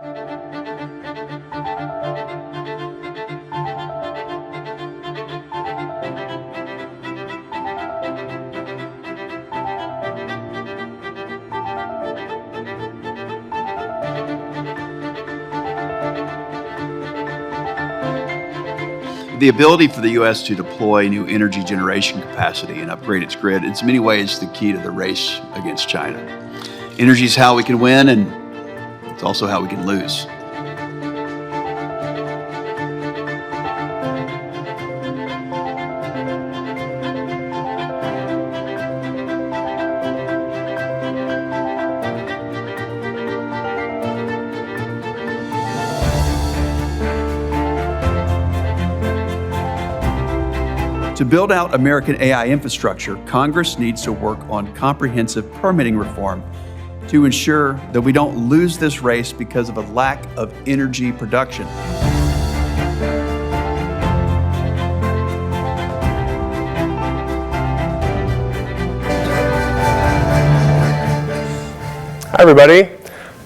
The ability for the U.S. to deploy new energy generation capacity and upgrade its grid is in many ways the key to the race against China. Energy is how we can win, and it's also how we can lose. To build out American AI infrastructure, Congress needs to work on comprehensive permitting reform to ensure that we don't lose this race because of a lack of energy production. Hi everybody,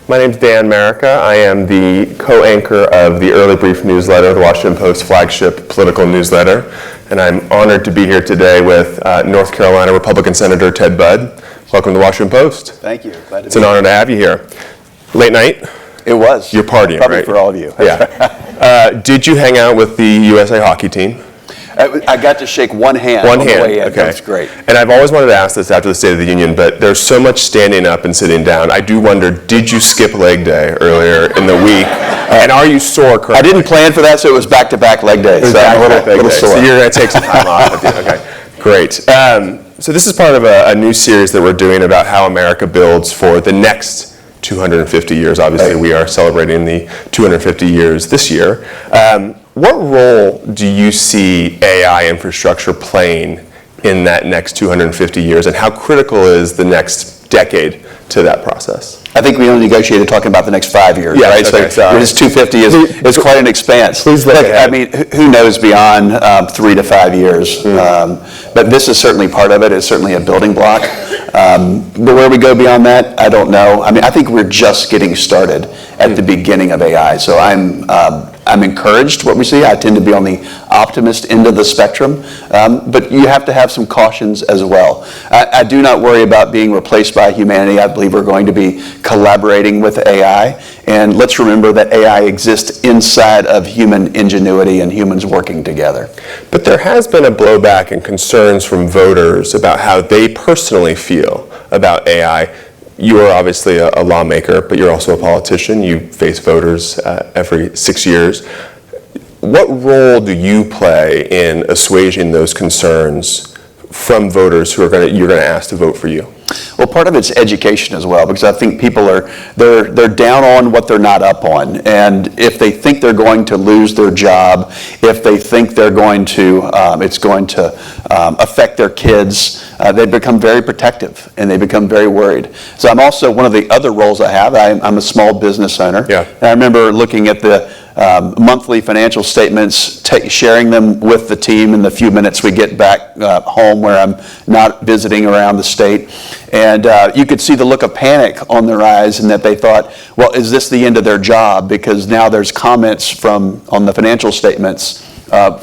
my name is Dan Marica. I am the co-anchor of the Early Brief newsletter, the Washington Post flagship political newsletter, and I'm honored to be here today with North Carolina Republican Senator Ted Budd. Welcome to the Washington Post. Thank you. Glad to It's an honor to have you here. Late night? It was. You're partying, probably right? For all of you. Yeah. Did you hang out with the USA hockey team? I got to shake one hand on the way in. Okay. That's great. And I've always wanted to ask this after the State of the Union, but there's so much standing up and sitting down. I do wonder, did you skip leg day earlier in the week? And are you sore currently? I didn't plan for that, so it was back-to-back leg days. So I'm a little sore. So you're going to take some time off. Okay, great. So this is part of a new series that we're doing about how America builds for the next 250 years. Obviously, we are celebrating the 250 years this year. What role do you see AI infrastructure playing in that next 250 years, and how critical is the next decade to that process? I think we only negotiated talking about the next 5 years, Yeah, right? okay, So this 250 is quite an expanse. Please look ahead. I mean, who knows beyond 3 to 5 years? But this is certainly part of it. It's certainly a building block. But where we go beyond that, I don't know. I mean, I think we're just getting started at the beginning of AI. So I'm encouraged what we see. I tend to be on the optimist end of the spectrum, but you have to have some cautions as well. I do not worry about being replaced by humanity. I believe we're going to be collaborating with AI, and let's remember that AI exists inside of human ingenuity and humans working together. But there has been a blowback and concerns from voters about how they personally feel about AI. You are obviously a lawmaker, but you're also a politician. You face voters every 6 years. What role do you play in assuaging those concerns from voters who you're going to ask to vote for you? Well, part of it's education as well, because I think people they're down on what they're not up on, and if they think they're going to lose their job, if they think they're going to it's going to affect their kids, they become very protective and they become very worried. So I'm also, one of the other roles I have, I'm a small business owner. Yeah. And I remember looking at the monthly financial statements, sharing them with the team in the few minutes we get back home where I'm not visiting around the state. And you could see the look of panic on their eyes, and that they thought, well, is this the end of their job? Because now there's comments on the financial statements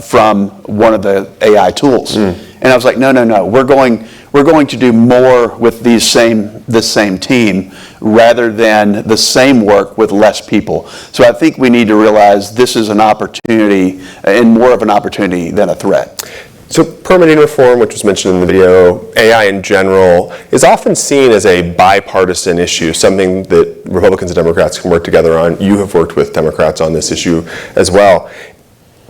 from one of the AI tools. And I was like, no, we're going to do more with this same team rather than the same work with less people. So I think we need to realize this is an opportunity, and more of an opportunity than a threat. So permitting reform, which was mentioned in the video, AI in general, is often seen as a bipartisan issue, something that Republicans and Democrats can work together on. You have worked with Democrats on this issue as well.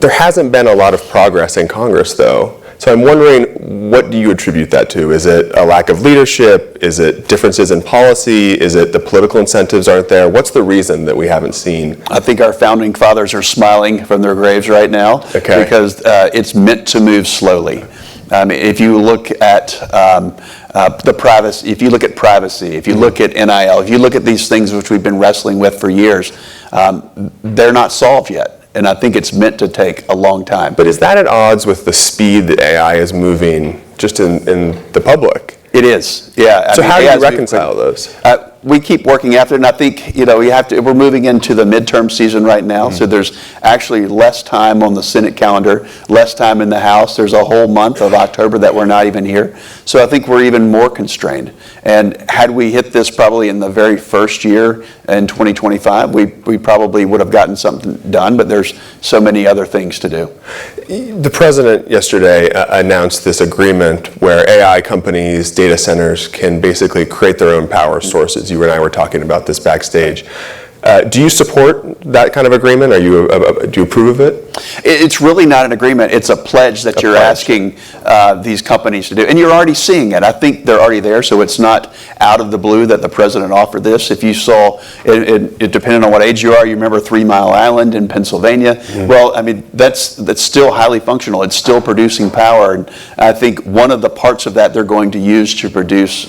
There hasn't been a lot of progress in Congress, though. So I'm wondering, what do you attribute that to? Is it a lack of leadership? Is it differences in policy? Is it the political incentives aren't there? What's the reason that we haven't seen? I think our founding fathers are smiling from their graves right now, because it's meant to move slowly. If you look at the privacy, if you look at privacy, if you look at NIL, if you look at these things which we've been wrestling with for years, they're not solved yet. And I think it's meant to take a long time. But is that at odds with the speed that AI is moving just in the public? It is, yeah. So how do you reconcile those? we keep working after it, and I think, we're moving into the midterm season right now, so there's actually less time on the Senate calendar, less time in the House. There's a whole month of October that we're not even here. So I think we're even more constrained. And had we hit this probably in the very first year in 2025, we probably would have gotten something done, but there's so many other things to do. The president yesterday announced this agreement where AI companies, data centers can basically create their own power sources. You and I were talking about this backstage. Do you support that kind of agreement? Do you approve of it? It's really not an agreement. It's a pledge that you're asking these companies to do. And you're already seeing it. I think they're already there, so it's not out of the blue that the president offered this. If you saw, it depending on what age you are, you remember 3 Mile Island in Pennsylvania. Mm-hmm. Well, I mean, that's still highly functional. It's still producing power. And I think one of the parts of that they're going to use to produce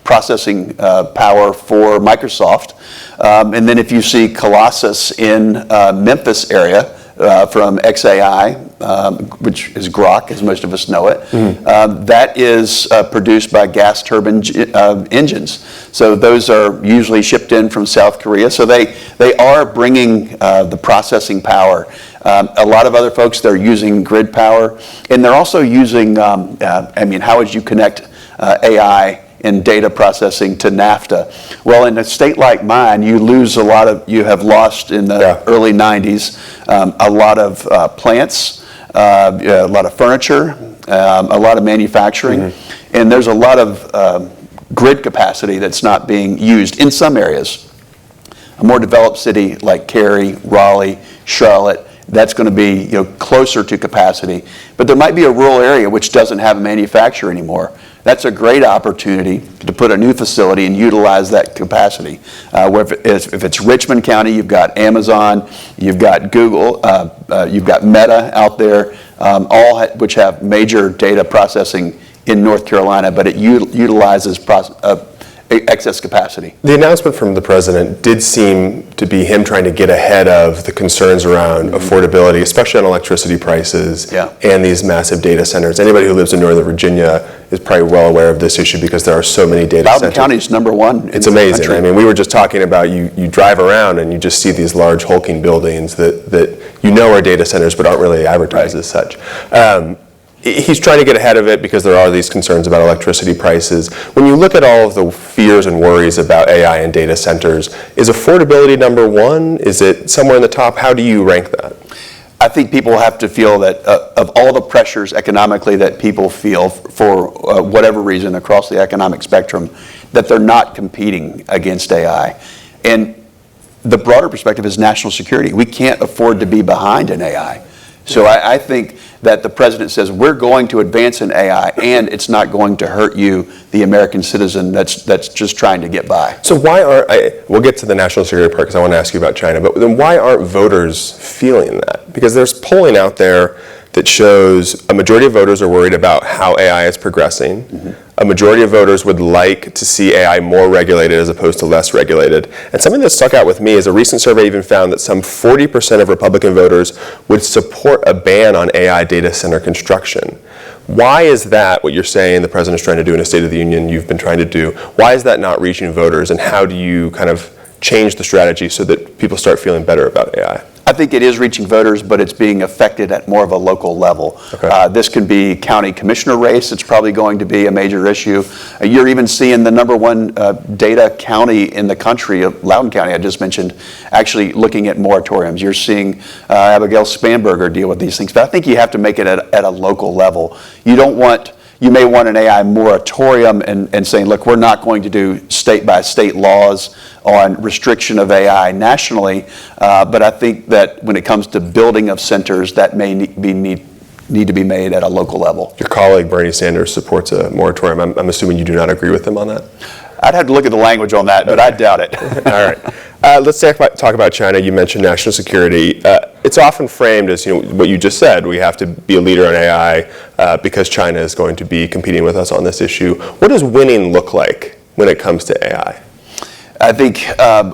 processing power for Microsoft. And then if you see Colossus in Memphis area from XAI, which is Grok, as most of us know it, that is produced by gas turbine engines. So those are usually shipped in from South Korea. So they are bringing the processing power. A lot of other folks, they're using grid power. And they're also using, how would you connect AI in data processing to NAFTA? Well, in a state like mine, you have lost in the early 90s a lot of plants, a lot of furniture, a lot of manufacturing, and there's a lot of grid capacity that's not being used in some areas. A more developed city like Cary, Raleigh, Charlotte, that's going to be closer to capacity. But there might be a rural area which doesn't have a manufacturer anymore. That's a great opportunity to put a new facility and utilize that capacity. Where if it's Richmond County, you've got Amazon, you've got Google, you've got Meta out there, which have major data processing in North Carolina, but it utilizes excess capacity. The announcement from the president did seem to be him trying to get ahead of the concerns around affordability, especially on electricity prices and these massive data centers. Anybody who lives in Northern Virginia is probably well aware of this issue because there are so many data centers. Loudoun County is number one. It's amazing. I mean, we were just talking about you drive around and you just see these large hulking buildings that are data centers but aren't really advertised as such. He's trying to get ahead of it because there are these concerns about electricity prices. When you look at all of the fears and worries about AI and data centers, is affordability number one? Is it somewhere in the top? How do you rank that? I think people have to feel that of all the pressures economically that people feel for whatever reason across the economic spectrum, that they're not competing against AI. And the broader perspective is national security. We can't afford to be behind in AI. So I think that the president says we're going to advance in AI and it's not going to hurt you, the American citizen that's just trying to get by. So we'll get to the national security part because I want to ask you about China, but then why aren't voters feeling that? Because there's polling out there that shows a majority of voters are worried about how AI is progressing. A majority of voters would like to see AI more regulated as opposed to less regulated. And something that stuck out with me is a recent survey even found that some 40% of Republican voters would support a ban on AI data center construction. Why is that what you're saying the president's trying to do in a State of the Union you've been trying to do? Why is that not reaching voters, and how do you kind of change the strategy so that people start feeling better about AI? I think it is reaching voters, but it's being affected at more of a local level. Okay. This can be county commissioner race. It's probably going to be a major issue. You're even seeing the number one data county in the country, Loudoun County, I just mentioned, actually looking at moratoriums. You're seeing Abigail Spanberger deal with these things. But I think you have to make it at a local level. You may want an AI moratorium and saying, look, we're not going to do state-by-state laws on restriction of AI nationally, but I think that when it comes to building of centers, that may need to be made at a local level. Your colleague Bernie Sanders supports a moratorium. I'm assuming you do not agree with him on that? I'd have to look at the language on that, but I doubt it. All right. Let's talk about China. You mentioned national security. It's often framed as what you just said. We have to be a leader in AI because China is going to be competing with us on this issue. What does winning look like when it comes to AI? I think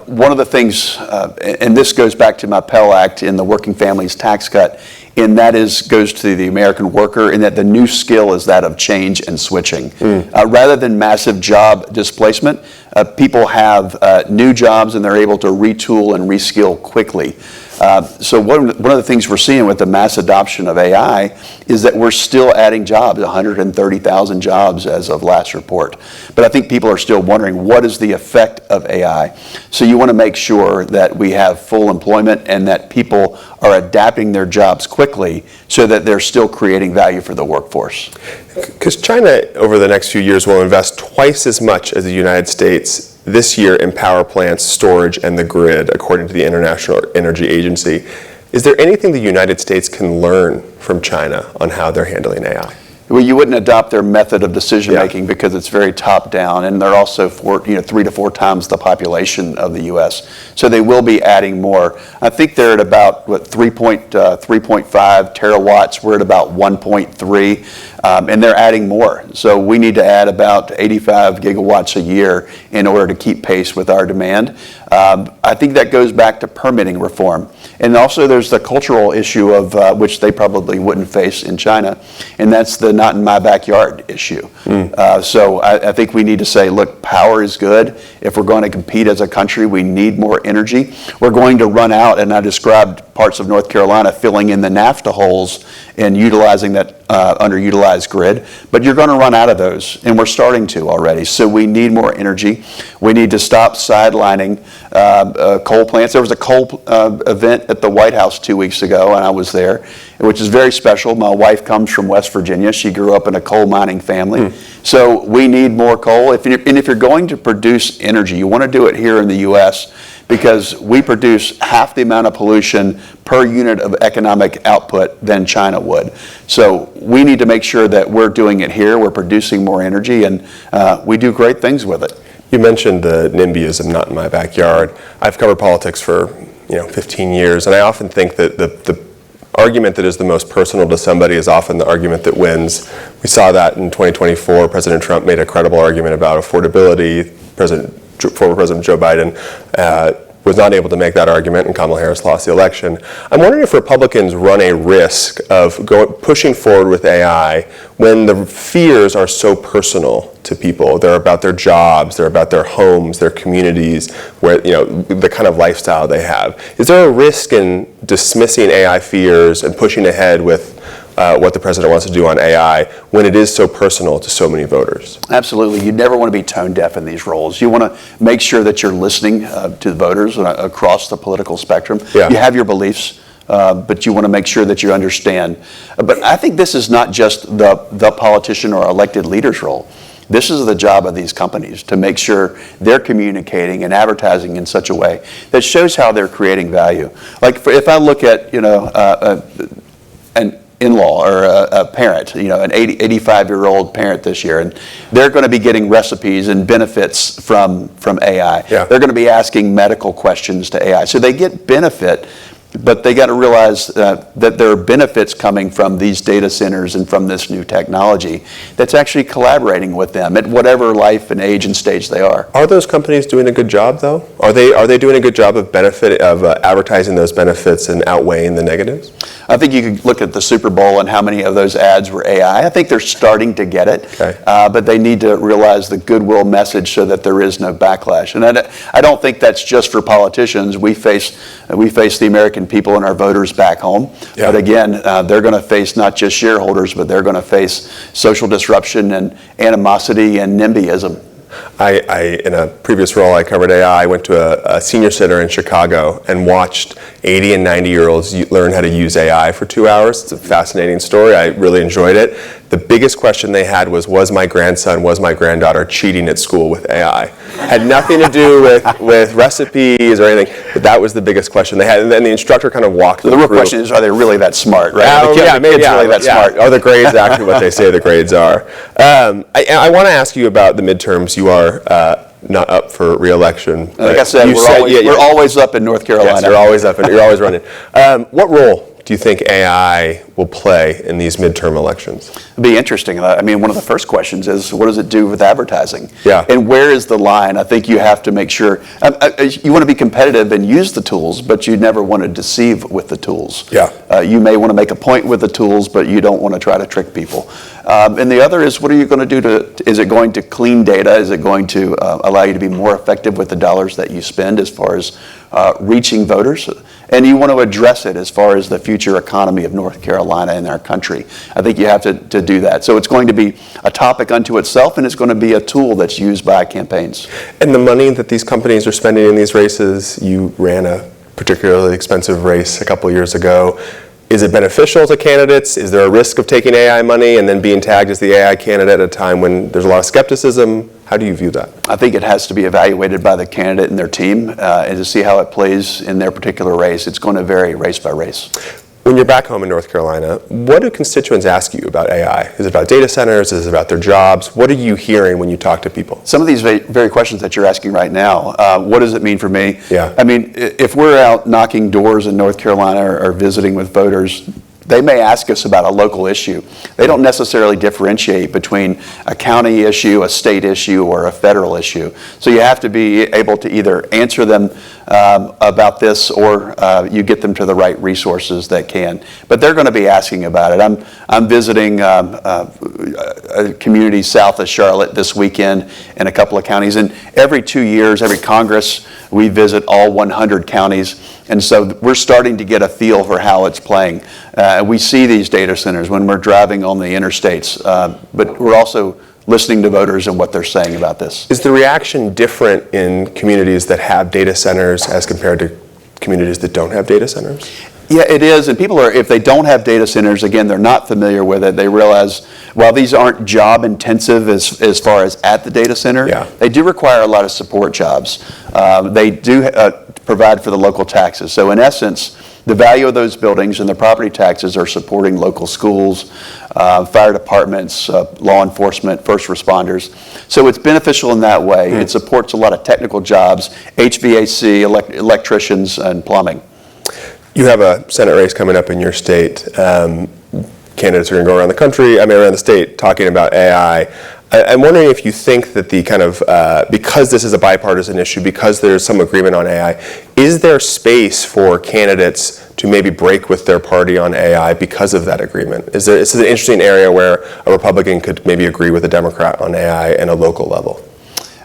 one of the things, and this goes back to my Pell Act in the Working Families Tax Cut, and that goes to the American worker, in that the new skill is that of change and switching. Rather than massive job displacement, people have new jobs and they're able to retool and reskill quickly. So one of the things we're seeing with the mass adoption of AI is that we're still adding jobs, 130,000 jobs as of last report. But I think people are still wondering, what is the effect of AI? So you want to make sure that we have full employment and that people are adapting their jobs quickly so that they're still creating value for the workforce. Because China, over the next few years, will invest twice as much as the United States this year in power plants, storage, and the grid, according to the International Energy Agency. Is there anything the United States can learn from China on how they're handling AI? Well, you wouldn't adopt their method of decision making because it's very top down, and they're also 3 to 4 times the population of the U.S. So they will be adding more. I think they're at about 3.5 terawatts. We're at about 1.3, and they're adding more. So we need to add about 85 gigawatts a year in order to keep pace with our demand. I think that goes back to permitting reform. And also there's the cultural issue of which they probably wouldn't face in China, and that's the not in my backyard issue. So I think we need to say, look, power is good. If we're going to compete as a country, we need more energy. We're going to run out, and I described parts of North Carolina filling in the NAFTA holes and utilizing that underutilized grid, but you're going to run out of those, and we're starting to already. So we need more energy. We need to stop sidelining coal plants. There was a coal event at the White House 2 weeks ago, and I was there, which is very special. My wife comes from West Virginia. She grew up in a coal mining family. So we need more coal. And if you're going to produce energy, you want to do it here in the U.S., because we produce half the amount of pollution per unit of economic output than China would. So we need to make sure that we're doing it here, we're producing more energy, and we do great things with it. You mentioned the NIMBYism, not in my backyard. I've covered politics for 15 years, and I often think that the argument that is the most personal to somebody is often the argument that wins. We saw that in 2024. President Trump made a credible argument about affordability. Former President Joe Biden was not able to make that argument, and Kamala Harris lost the election. I'm wondering if Republicans run a risk of pushing forward with AI when the fears are so personal to people. They're about their jobs, they're about their homes, their communities, where the kind of lifestyle they have. Is there a risk in dismissing AI fears and pushing ahead with what the president wants to do on AI when it is so personal to so many voters? Absolutely. You never want to be tone deaf in these roles. You want to make sure that you're listening to the voters across the political spectrum. Yeah. You have your beliefs, but you want to make sure that you understand. But I think this is not just the politician or elected leader's role. This is the job of these companies, to make sure they're communicating and advertising in such a way that shows how they're creating value. Like if I look at an in-law or a parent, an 85-year-old parent this year, and they're going to be getting recipes and benefits from AI. Yeah. They're going to be asking medical questions to AI. So they get benefit, but they got to realize that there are benefits coming from these data centers and from this new technology that's actually collaborating with them at whatever life and age and stage they are. Are those companies doing a good job, though? Are they doing a good job of advertising those benefits and outweighing the negatives? I think you could look at the Super Bowl and how many of those ads were AI. I think they're starting to get it, okay. But they need to realize the goodwill message so that there is no backlash. And I don't think that's just for politicians. We face the American people and our voters back home. Yeah. But again, they're going to face not just shareholders, but they're going to face social disruption and animosity and NIMBYism. In a previous role, I covered AI. I went to a senior center in Chicago and watched 80 and 90-year-olds learn how to use AI for 2 hours. It's a fascinating story. I really enjoyed it. The biggest question they had was my grandson, was my granddaughter cheating at school with AI? Had nothing to do with recipes or anything, but that was the biggest question they had. And then the instructor kind of walked them through. The real question is, are they really that smart, right? Maybe really that smart. Are the grades actually what they say the grades are? I want to ask you about the midterms. You are not up for re-election. Like I said, we're always up in North Carolina. Yes, you're always up and you're always running. What role do you think AI will play in these midterm elections? It'd be interesting. I mean, one of the first questions is, what does it do with advertising? Yeah. And where is the line? I think you have to make sure, you want to be competitive and use the tools, but you never want to deceive with the tools. Yeah. You may want to make a point with the tools, but you don't want to try to trick people. And the other is, what are you going to do is it going to clean data? Is it going to allow you to be more effective with the dollars that you spend as far as reaching voters? And you want to address it as far as the future economy of North Carolina and our country. I think you have to do that. So it's going to be a topic unto itself, and it's going to be a tool that's used by campaigns. And the money that these companies are spending in these races, you ran a particularly expensive race a couple years ago. Is it beneficial to candidates? Is there a risk of taking AI money and then being tagged as the AI candidate at a time when there's a lot of skepticism? How do you view that? I think it has to be evaluated by the candidate and their team and to see how it plays in their particular race. It's going to vary race by race. When you're back home in North Carolina, what do constituents ask you about AI? Is it about data centers? Is it about their jobs? What are you hearing when you talk to people? Some of these very questions that you're asking right now, what does it mean for me? Yeah. I mean, if we're out knocking doors in North Carolina or visiting with voters, they may ask us about a local issue. They don't necessarily differentiate between a county issue, a state issue, or a federal issue. So you have to be able to either answer them about this, or you get them to the right resources that can. But they're going to be asking about it. I'm visiting a community south of Charlotte this weekend in a couple of counties. And every 2 years, every Congress, we visit all 100 counties. And so we're starting to get a feel for how it's playing. We see these data centers when we're driving on the interstates, but we're also listening to voters and what they're saying about this. Is the reaction different in communities that have data centers as compared to communities that don't have data centers? Yeah, it is. And people are, if they don't have data centers, again, they're not familiar with it. They realize, while these aren't job intensive as far as at the data center, Yeah. they do require a lot of support jobs. They do provide for the local taxes. So in essence, the value of those buildings and the property taxes are supporting local schools, fire departments, law enforcement, first responders. So it's beneficial in that way. It supports a lot of technical jobs, HVAC, electricians, and plumbing. You have a Senate race coming up in your state. Candidates are going to go around the country, around the state, talking about AI. I'm wondering if you think that the kind of, because this is a bipartisan issue, because there's some agreement on AI, is there space for candidates to maybe break with their party on AI because of that agreement? Is this an interesting area where a Republican could maybe agree with a Democrat on AI at a local level?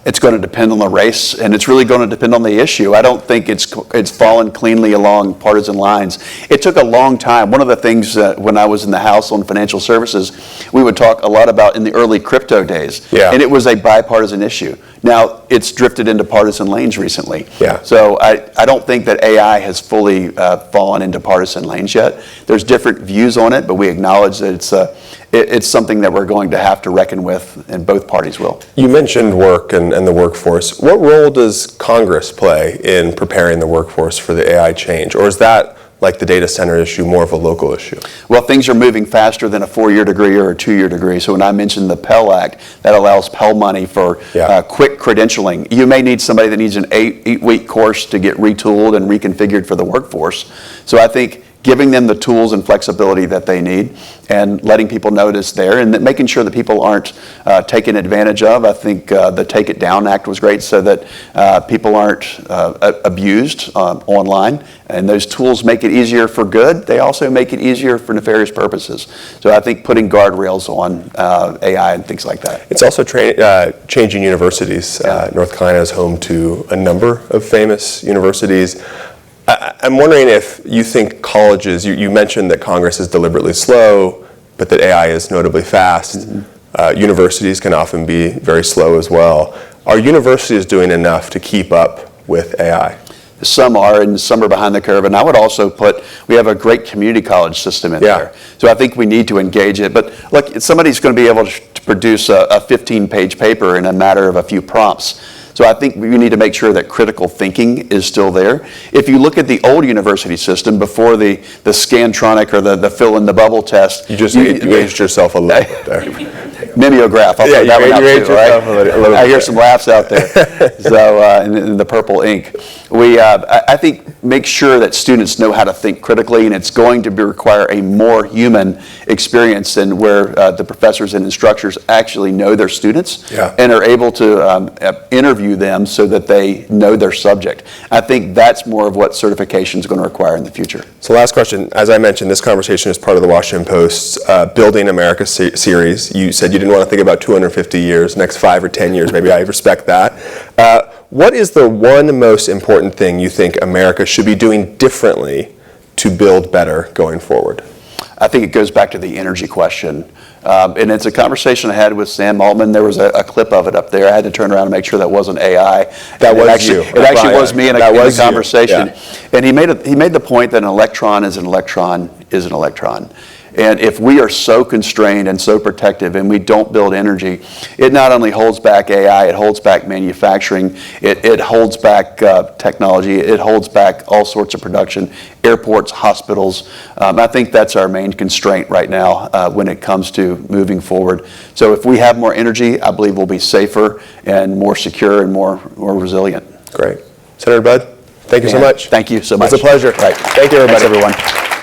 It's going to depend on the race, and it's really going to depend on the issue. I don't think it's fallen cleanly along partisan lines. It took a long time. One of the things when I was in the House on financial services, we would talk a lot about in the early crypto days, Yeah. and it was a bipartisan issue. Now, it's drifted into partisan lanes recently. Yeah. So I don't think that AI has fully fallen into partisan lanes yet. There's different views on it, but we acknowledge that it's something that we're going to have to reckon with, and both parties will. You mentioned work and the workforce. What role does Congress play in preparing the workforce for the AI change? Or is that, like the data center issue, more of a local issue? Well, things are moving faster than a 4-year degree or a 2-year degree. So when I mentioned the Pell Act, that allows Pell money for quick credentialing. You may need somebody that needs an 8-week course to get retooled and reconfigured for the workforce. So I think giving them the tools and flexibility that they need and letting people know it's there, and making sure that people aren't taken advantage of. I think the Take It Down Act was great so that people aren't abused online, and those tools make it easier for good. They also make it easier for nefarious purposes. So I think putting guardrails on AI and things like that. It's also changing universities. North Carolina is home to a number of famous universities. I'm wondering if you think colleges, you mentioned that Congress is deliberately slow, but that AI is notably fast. Universities can often be very slow as well. Are universities doing enough to keep up with AI? Some are, and some are behind the curve. And I would also put, we have a great community college system in there. So I think we need to engage it. But look, somebody's going to be able to produce a 15-page paper in a matter of a few prompts. So I think we need to make sure that critical thinking is still there. If you look at the old university system before the Scantronic or the fill-in-the-bubble test. You just aged yourself a little bit there. mimeograph. I'll Yeah, throw that one out you too, right? a little I hear bit. some laughs out there. So, in the purple ink. I think make sure that students know how to think critically, and it's going to require a more human experience than where the professors and instructors actually know their students and are able to interview them so that they know their subject. I think that's more of what certification is going to require in the future. So last question. As I mentioned, this conversation is part of the Washington Post's Building America series. You said you didn't want to think about 250 years, next 5 or 10 years. Maybe I respect that. What is the one most important thing you think America should be doing differently to build better going forward? I think it goes back to the energy question. And it's a conversation I had with Sam Altman. There was a clip of it up there. I had to turn around and make sure that wasn't AI. That was actually, you. It actually was me in a conversation. Yeah. And he made the point that an electron is an electron is an electron. And if we are so constrained and so protective and we don't build energy, it not only holds back AI, it holds back manufacturing, it holds back technology, it holds back all sorts of production, airports, hospitals. I think that's our main constraint right now when it comes to moving forward. So if we have more energy, I believe we'll be safer and more secure and more resilient. Great. Senator Budd, thank you so much. Thank you so much. It's a pleasure. Right. Thank you, everybody. Thanks, everyone.